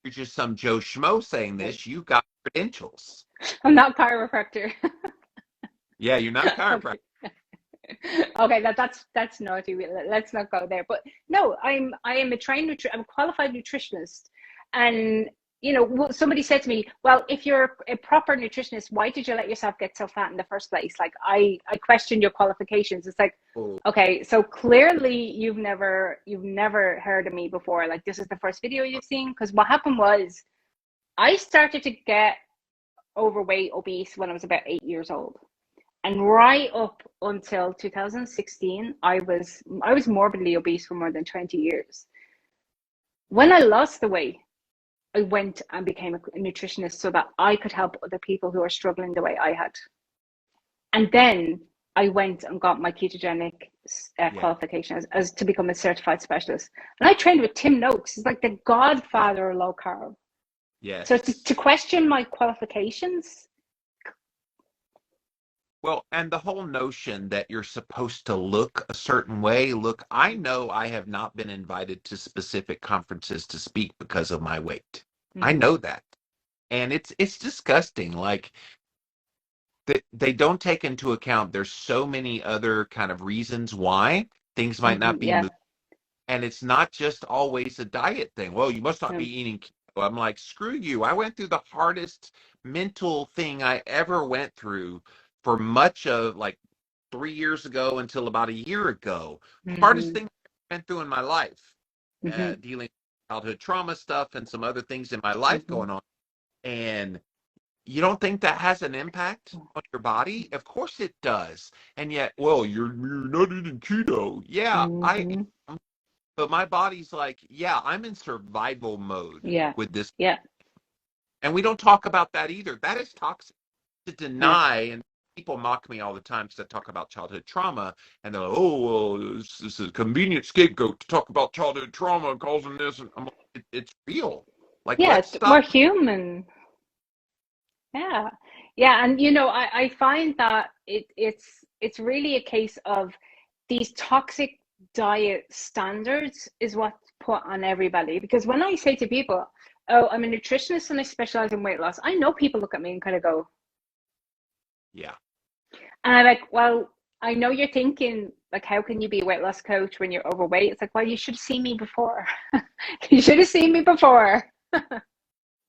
you're just some Joe Schmo saying this. You got credentials. I'm not a chiropractor. Yeah, you're not a chiropractor. Okay, that's naughty. Let's not go there. But no, I am a trained I'm a qualified nutritionist, and you know, somebody said to me, well, if you're a proper nutritionist, why did you let yourself get so fat in the first place? Like, I questioned your qualifications. It's like, okay, so clearly you've never heard of me before. Like, this is the first video you've seen. Because what happened was I started to get overweight, obese when I was about 8 years old. And right up until 2016, I was morbidly obese for more than 20 years. When I lost the weight, I went and became a nutritionist so that I could help other people who are struggling the way I had. And then I went and got my ketogenic qualification as to become a certified specialist. And I trained with Tim Noakes. He's like the godfather of low carb. Yes. So to question my qualifications. Well, and the whole notion that you're supposed to look a certain way. Look, I know I have not been invited to specific conferences to speak because of my weight. I know that. And it's disgusting. Like, they don't take into account there's so many other kind of reasons why things might not be moving. And it's not just always a diet thing. Well, you must not be eating keto. I'm like, screw you. I went through the hardest mental thing I ever went through for much of like 3 years ago until about a year ago. Hardest thing I went through in my life, dealing with childhood trauma stuff and some other things in my life going on. And you don't think that has an impact on your body? Of course it does. And yet, well, you're not eating keto. Yeah, I am. But my body's like, yeah, I'm in survival mode with this. Yeah. And we don't talk about that either. That is toxic to deny. And people mock me all the time because I talk about childhood trauma. And they're like, oh, well, this is a convenient scapegoat to talk about childhood trauma causing this. And I'm like, it's real. Like, let's stop. We're human. Yeah. Yeah. And, you know, I find that it's really a case of these toxic diet standards is what's put on everybody. Because when I say to people, oh, I'm a nutritionist and I specialize in weight loss, I know people look at me and kind of go, yeah. And I'm like, well, I know you're thinking, like, how can you be a weight loss coach when you're overweight? It's like, well, you should have seen me before. You should have seen me before.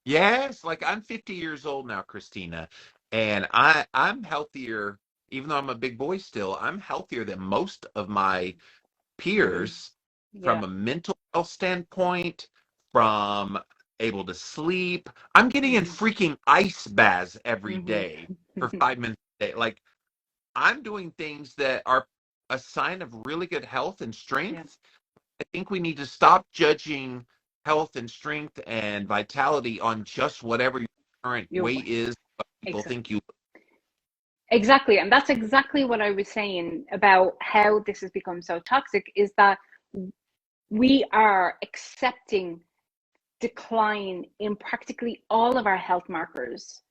Yes, like I'm 50 years old now, Christina, and I'm healthier, even though I'm a big boy still. I'm healthier than most of my peers from a mental health standpoint, from able to sleep. I'm getting in freaking ice baths every day for 5 minutes a day. Like, I'm doing things that are a sign of really good health and Yeah. strength. I think we need to stop judging health and strength and vitality on just whatever your current You're weight right. is, what people Exactly. think you. Exactly. And that's exactly what I was saying about how this has become so toxic, is that we are accepting decline in practically all of our health markers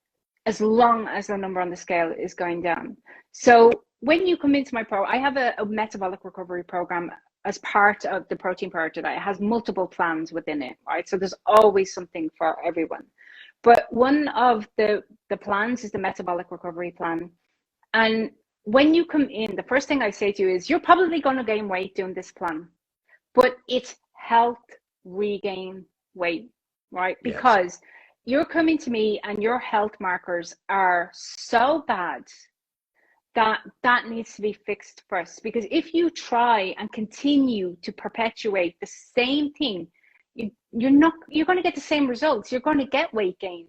as long as the number on the scale is going down. So when you come into my I have a metabolic recovery program as part of the protein priority diet. It has multiple plans within it, right? So there's always something for everyone. But one of the plans is the metabolic recovery plan. And when you come in, the first thing I say to you is, you're probably going to gain weight doing this plan, but it's health regain weight, right? Yes. Because you're coming to me and your health markers are so bad that that needs to be fixed first. Because if you try and continue to perpetuate the same thing, you're going to get the same results. You're going to get weight gain.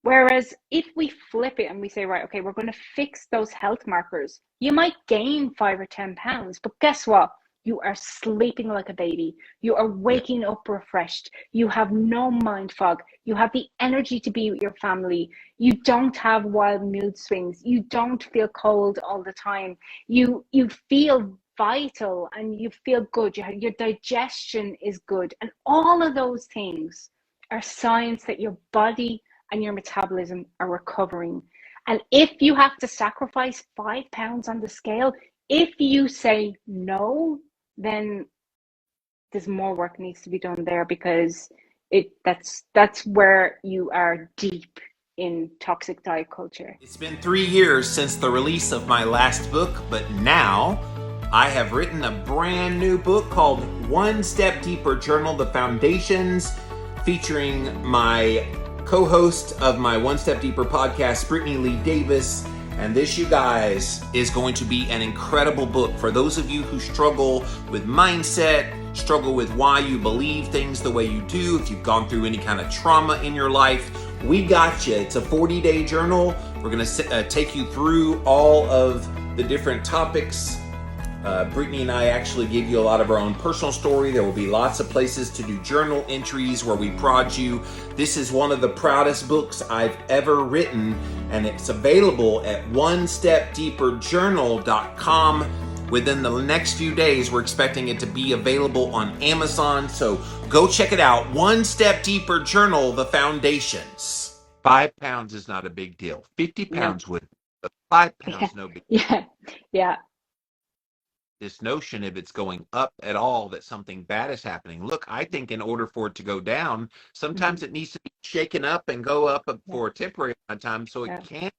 Whereas if we flip it and we say, right, okay, we're going to fix those health markers, you might gain 5 or 10 pounds, but guess what? You are sleeping like a baby. You are Yeah. waking up refreshed. You have no mind fog. You have the energy to be with your family. You don't have wild mood swings. You don't feel cold all the time. You feel vital and you feel good. Your digestion is good. And all of those things are signs that your body and your metabolism are recovering. And if you have to sacrifice 5 pounds on the scale, if you say no, then there's more work needs to be done there, because that's where you are deep in toxic diet culture. It's been 3 years since the release of my last book, but now I have written a brand new book called One Step Deeper Journal, The Foundations, featuring my co-host of my One Step Deeper podcast, Brittany Lee Davis. And this, you guys, is going to be an incredible book for those of you who struggle with mindset, struggle with why you believe things the way you do, if you've gone through any kind of trauma in your life. We got you. It's a 40-day journal. We're going to take you through all of the different topics. Brittany and I actually give you a lot of our own personal story. There will be lots of places to do journal entries where we prod you. This is one of the proudest books I've ever written, and it's available at onestepdeeperjournal.com. Within the next few days, we're expecting it to be available on Amazon. So go check it out. One Step Deeper Journal, The Foundations. 5 pounds is not a big deal. 50 No. pounds would, but 5 Yeah. pounds, no big deal. Yeah. This notion, if it's going up at all, that something bad is happening. Look, I think in order for it to go down, sometimes it needs to be shaken up and go up Yeah. for a temporary amount of time so it Yeah. can.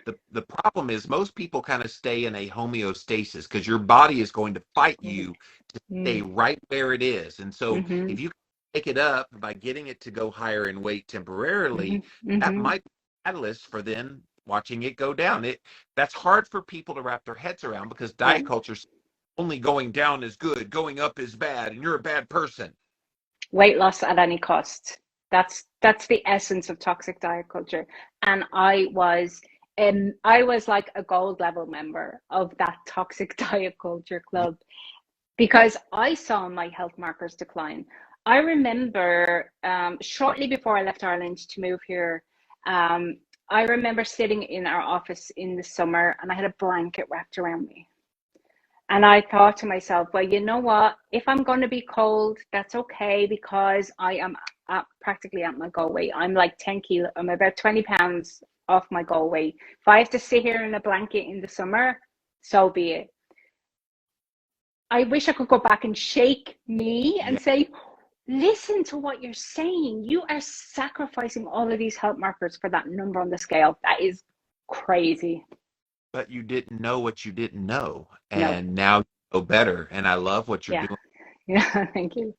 The problem is most people kind of stay in a homeostasis because your body is going to fight you to stay right where it is. And so if you take it up by getting it to go higher in weight temporarily, that might be a catalyst for then watching it go down. That's hard for people to wrap their heads around because Yeah. diet culture only going down is good, going up is bad, and you're a bad person. Weight loss at any cost. That's the essence of toxic diet culture. And I was like a gold level member of that toxic diet culture club, because I saw my health markers decline. I remember shortly before I left Ireland to move here, I remember sitting in our office in the summer and I had a blanket wrapped around me. And I thought to myself, well, you know what? If I'm going to be cold, that's okay, because I am practically at my goal weight. I'm like 10 kilos. I'm about 20 pounds off my goal weight. If I have to sit here in a blanket in the summer, so be it. I wish I could go back and shake me and say, listen to what you're saying. You are sacrificing all of these health markers for that number on the scale. That is crazy. But you didn't know what you didn't know. No. And now you know better. And I love what you're doing. Yeah, thank you.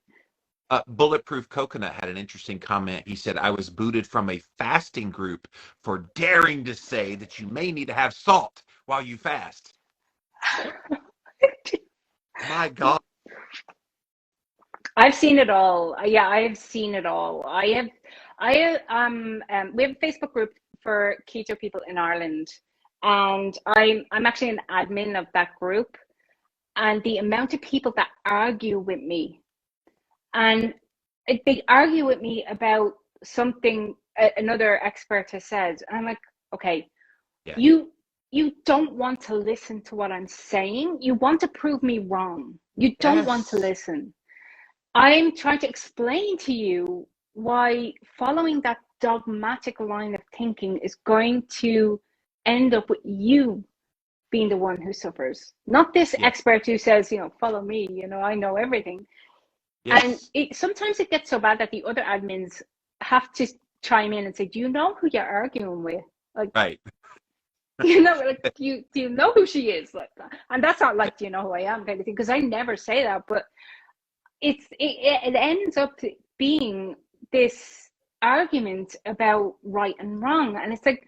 Bulletproof Coconut had an interesting comment. He said, I was booted from a fasting group for daring to say that you may need to have salt while you fast. My God. I've seen it all. Yeah, I have seen it all. We have a Facebook group for keto people in Ireland, and I'm actually an admin of that group. and the amount of people that argue with me, and they argue with me about something another expert has said, and I'm like, okay, Yeah. you don't want to listen to what I'm saying. You want to prove me wrong. You don't want to Yes. listen. I'm trying to explain to you why following that dogmatic line of thinking is going to end up with you being the one who suffers, not this Yeah. expert who says, follow me, I know everything. And Yes. sometimes it gets so bad that the other admins have to chime in and say, do you know who you're arguing with? Like, Right. like, do you know who she is? Like, and that's not like, do you know who I am kind of thing, because I never say that, but it ends up being this argument about right and wrong. And it's like,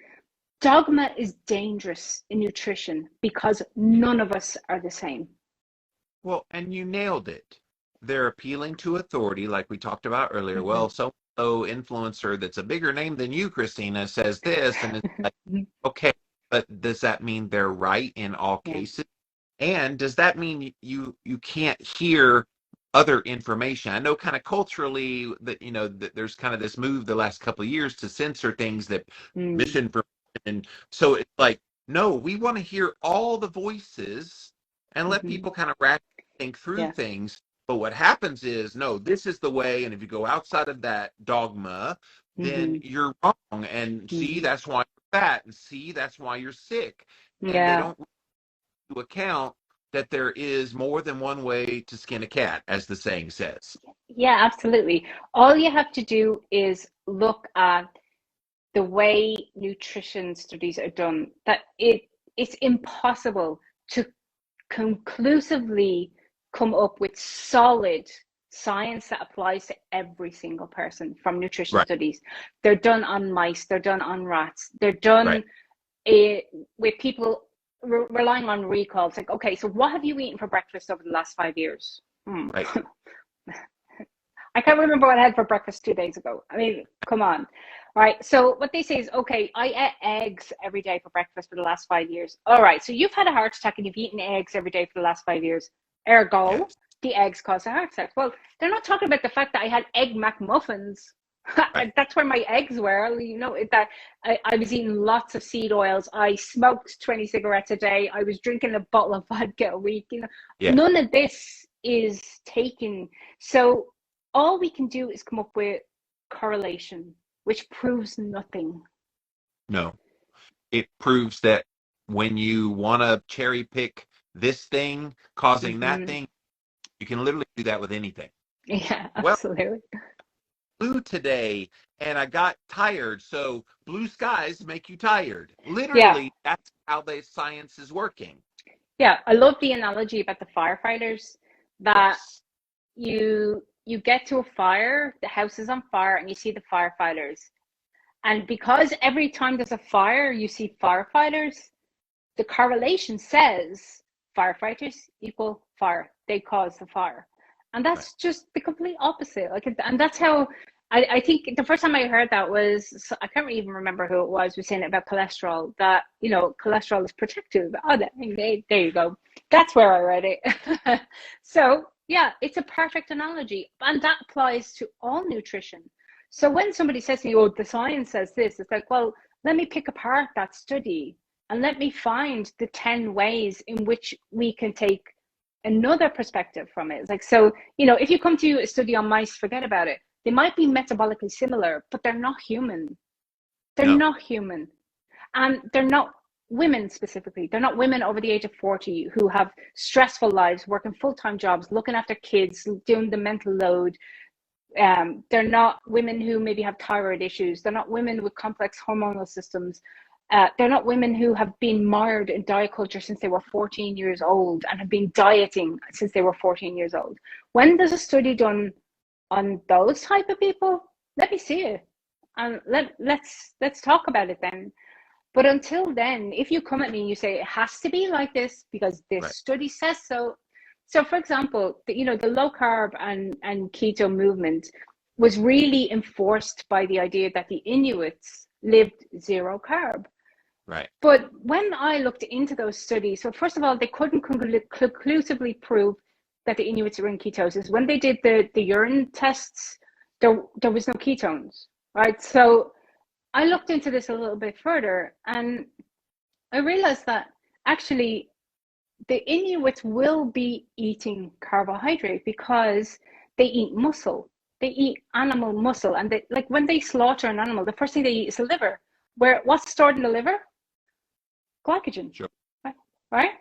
dogma is dangerous in nutrition because none of us are the same. Well, and you nailed it. They're appealing to authority, like we talked about earlier. Mm-hmm. Well, so influencer that's a bigger name than you, Christina, says this, and it's like, okay, but does that mean they're right in all Yeah. cases? And does that mean you can't hear other information? I know kind of culturally that that there's kind of this move the last couple of years to censor things that misinformation. And so it's like, no, we want to hear all the voices and let people kind of rationally think through things. But what happens is, no, this is the way. And if you go outside of that dogma, then you're wrong. And see, that's why you're fat. And see, that's why you're sick. And they don't to account that there is more than one way to skin a cat, as the saying says. Yeah, absolutely. All you have to do is look at the way nutrition studies are done, that it's impossible to conclusively come up with solid science that applies to every single person from nutrition studies. They're done on mice, they're done on rats, they're done with people relying on recall. It's like, okay, so what have you eaten for breakfast over the last 5 years? Right. I can't remember what I had for breakfast 2 days ago. I mean, come on. Right. So what they say is, okay, I ate eggs every day for breakfast for the last 5 years. All right. So you've had a heart attack and you've eaten eggs every day for the last 5 years. Ergo, the eggs cause a heart attack. Well, they're not talking about the fact that I had egg McMuffins. That's where my eggs were. That I was eating lots of seed oils. I smoked 20 cigarettes a day. I was drinking a bottle of vodka a week. None of this is taken. So all we can do is come up with correlation, which proves nothing. No, it proves that when you want to cherry pick this thing causing that thing, you can literally do that with anything. Yeah, absolutely. Blue today, and I got tired. So blue skies make you tired. Literally, that's how the science is working. Yeah, I love the analogy about the firefighters, that you get to a fire, the house is on fire, and you see the firefighters. And because every time there's a fire, you see firefighters, the correlation says firefighters equal fire. They cause the fire. And that's just the complete opposite. And that's how I think the first time I heard that was, I can't even remember who it was saying it about cholesterol, that, cholesterol is protective. Oh, there you go. That's where I read it. So yeah, it's a perfect analogy. And that applies to all nutrition. So when somebody says to me, oh, the science says this, it's like, well, let me pick apart that study and let me find the 10 ways in which we can take another perspective from it. It's like, so, if you come to a study on mice, forget about it. They might be metabolically similar, but they're not human. They're not human. And they're not women specifically. They're not women over the age of 40 who have stressful lives, working full-time jobs, looking after kids, doing the mental load. They're not women who maybe have thyroid issues. They're not women with complex hormonal systems. They're not women who have been mired in diet culture since they were 14 years old and have been dieting since they were 14 years old. When there's a study done on those type of people, let me see it. And let's talk about it then. But until then, if you come at me and you say it has to be like this because this study says so. So for example, the low carb and keto movement was really enforced by the idea that the Inuits lived zero carb. Right. But when I looked into those studies, so first of all, they couldn't conclusively prove that the Inuits were in ketosis. When they did the urine tests, there was no ketones, right? So I looked into this a little bit further, and I realized that actually the Inuits will be eating carbohydrate because they eat muscle. They eat animal muscle, and they, like when they slaughter an animal, the first thing they eat is the liver. What's stored in the liver? Glycogen, Sure. right?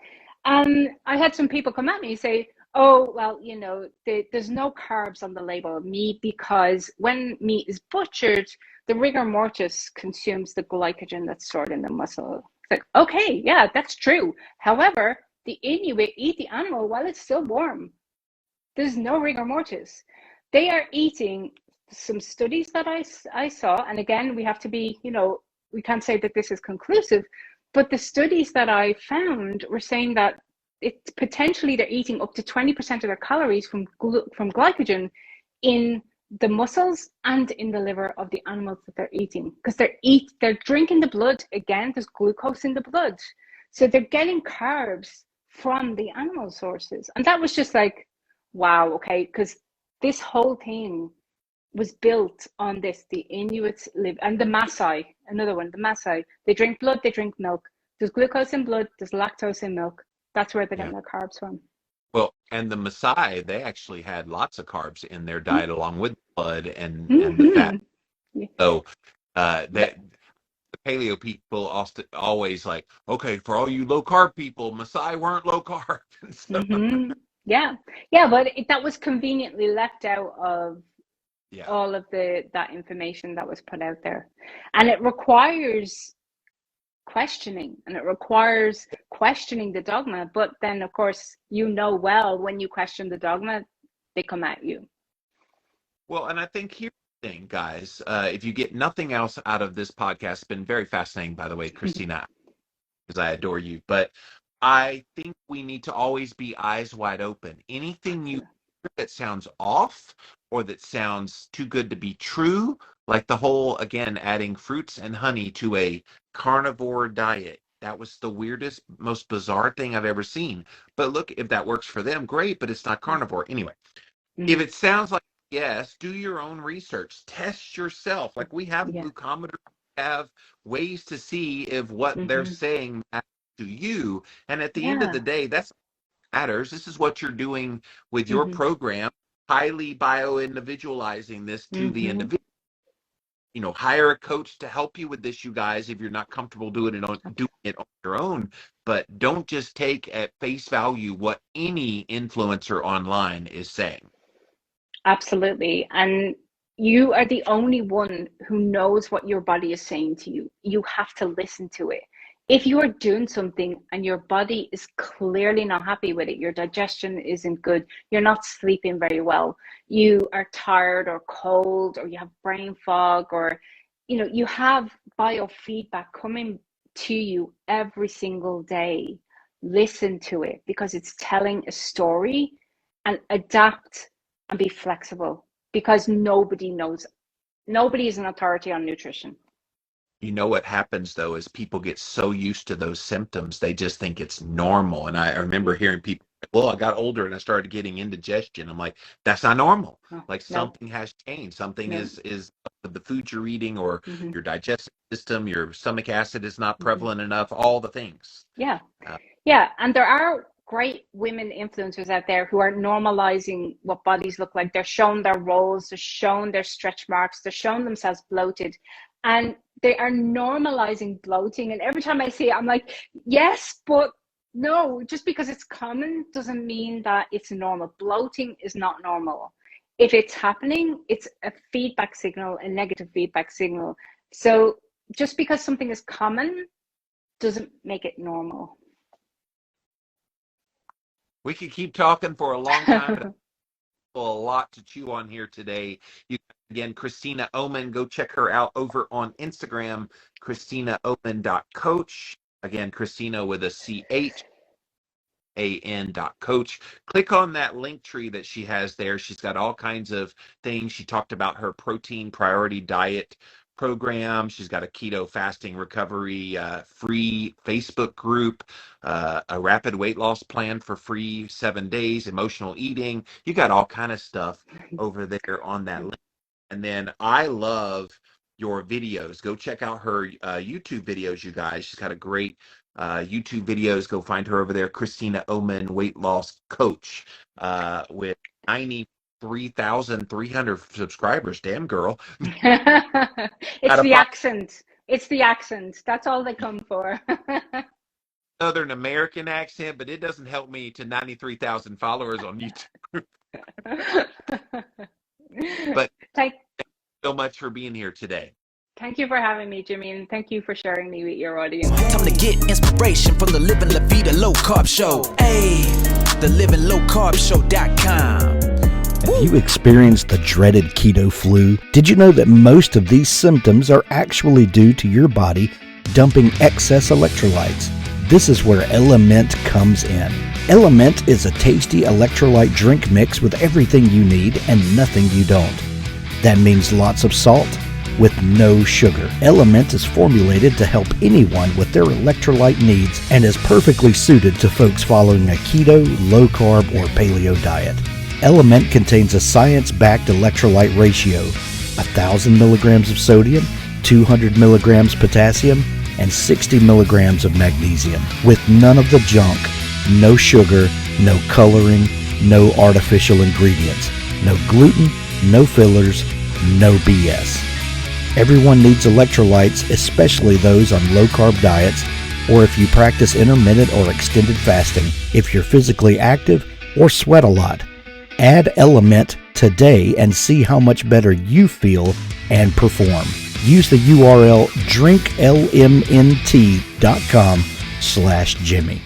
And I had some people come at me and say, oh, well, you know, there's no carbs on the label of meat because when meat is butchered, the rigor mortis consumes the glycogen that's stored in the muscle. It's like, okay, yeah, that's true. However, the Inuit eat the animal while it's still warm. There's no rigor mortis. They are eating some studies that I saw. And again, we have to be, you know, we can't say that this is conclusive, but the studies that I found were saying that it's potentially they're eating up to 20% of their calories from glycogen in the muscles and in the liver of the animals that they're eating, because they're drinking the blood. Again, there's glucose in the blood, so they're getting carbs from the animal sources. And that was just like, wow, okay, because this whole thing was built on this. The Inuits live, and the Maasai, another one, the Maasai, they drink blood, they drink milk. There's glucose in blood, there's lactose in milk. That's where they're getting their carbs from. Well, and the Maasai, they actually had lots of carbs in their diet along with blood and the fat. Yeah. So that the paleo people always like, okay, for all you low carb people, Maasai weren't low carb. So, Yeah, but that was conveniently left out of all of that information that was put out there, and it requires questioning, and it requires questioning the dogma. But then, of course, you know, well, when you question the dogma, they come at you. Well, and I think here's the thing, guys. If you get nothing else out of this podcast, it's been very fascinating, by the way, Christina, because I adore you. But I think we need to always be eyes wide open. Anything you hear that sounds off or that sounds too good to be true, like the whole, again, adding fruits and honey to a carnivore diet. That was the weirdest, most bizarre thing I've ever seen. But look, if that works for them, great, but it's not carnivore. Anyway, if it sounds like yes, do your own research. Test yourself. Like we have glucometers, have ways to see if what they're saying matters to you. And at the end of the day, that's what matters. This is what you're doing with your program, highly bio-individualizing this to the individual. You know, hire a coach to help you with this, you guys, if you're not comfortable doing it on your own. But don't just take at face value what any influencer online is saying. Absolutely. And you are the only one who knows what your body is saying to you. You have to listen to it. If you are doing something and your body is clearly not happy with it, your digestion isn't good, you're not sleeping very well, you are tired or cold, or you have brain fog, or you know, you have biofeedback coming to you every single day, listen to it, because it's telling a story, and adapt and be flexible, because nobody knows. Nobody is an authority on nutrition. You know what happens though is people get so used to those symptoms, they just think it's normal. And I remember hearing people, well, I got older and I started getting indigestion. I'm like, that's not normal. Like something has changed. Something is the food you're eating, or your digestive system, your stomach acid is not prevalent enough, all the things. Yeah. And there are great women influencers out there who are normalizing what bodies look like. They're showing their rolls, they're showing their stretch marks, they're showing themselves bloated, and they are normalizing bloating. And every time I see it, I'm like, yes, but no, just because it's common doesn't mean that it's normal. Bloating is not normal. If it's happening, it's a feedback signal, a negative feedback signal. So just because something is common doesn't make it normal. We could keep talking for a long time. A lot to chew on here today. Again, Christina Oman, go check her out over on Instagram, ChristinaOman.coach. Again, Christina with a CHAN.coach. Click on that link tree that she has there. She's got all kinds of things. She talked about her protein priority diet program. She's got a keto fasting recovery free Facebook group, a rapid weight loss plan for free 7 days, emotional eating. You got all kind of stuff over there on that link. And then I love your videos. Go check out her YouTube videos, you guys. She's got a great YouTube videos. Go find her over there, Christina Oman, weight loss coach, with 93,300 subscribers. Damn, girl. It's the accent. It's the accent. That's all they come for. Southern American accent, but it doesn't help me to 93,000 followers on YouTube. But thank you so much for being here today. Thank you for having me, Jimmy, and thank you for sharing me with your audience. Time to get inspiration from the Living La Vida Low Carb Show. Hey, the livinglowcarbshow.com. Have you experienced the dreaded keto flu? Did you know that most of these symptoms are actually due to your body dumping excess electrolytes? This is where Element comes in. Element is a tasty electrolyte drink mix with everything you need and nothing you don't. That means lots of salt with no sugar. Element is formulated to help anyone with their electrolyte needs and is perfectly suited to folks following a keto, low-carb, or paleo diet. Element contains a science-backed electrolyte ratio, 1,000 milligrams of sodium, 200 milligrams potassium, and 60 milligrams of magnesium, with none of the junk, no sugar, no coloring, no artificial ingredients, no gluten, no fillers, no BS. Everyone needs electrolytes, especially those on low-carb diets, or if you practice intermittent or extended fasting, if you're physically active, or sweat a lot. Add Element today and see how much better you feel and perform. Use the URL drinklmnt.com/Jimmy.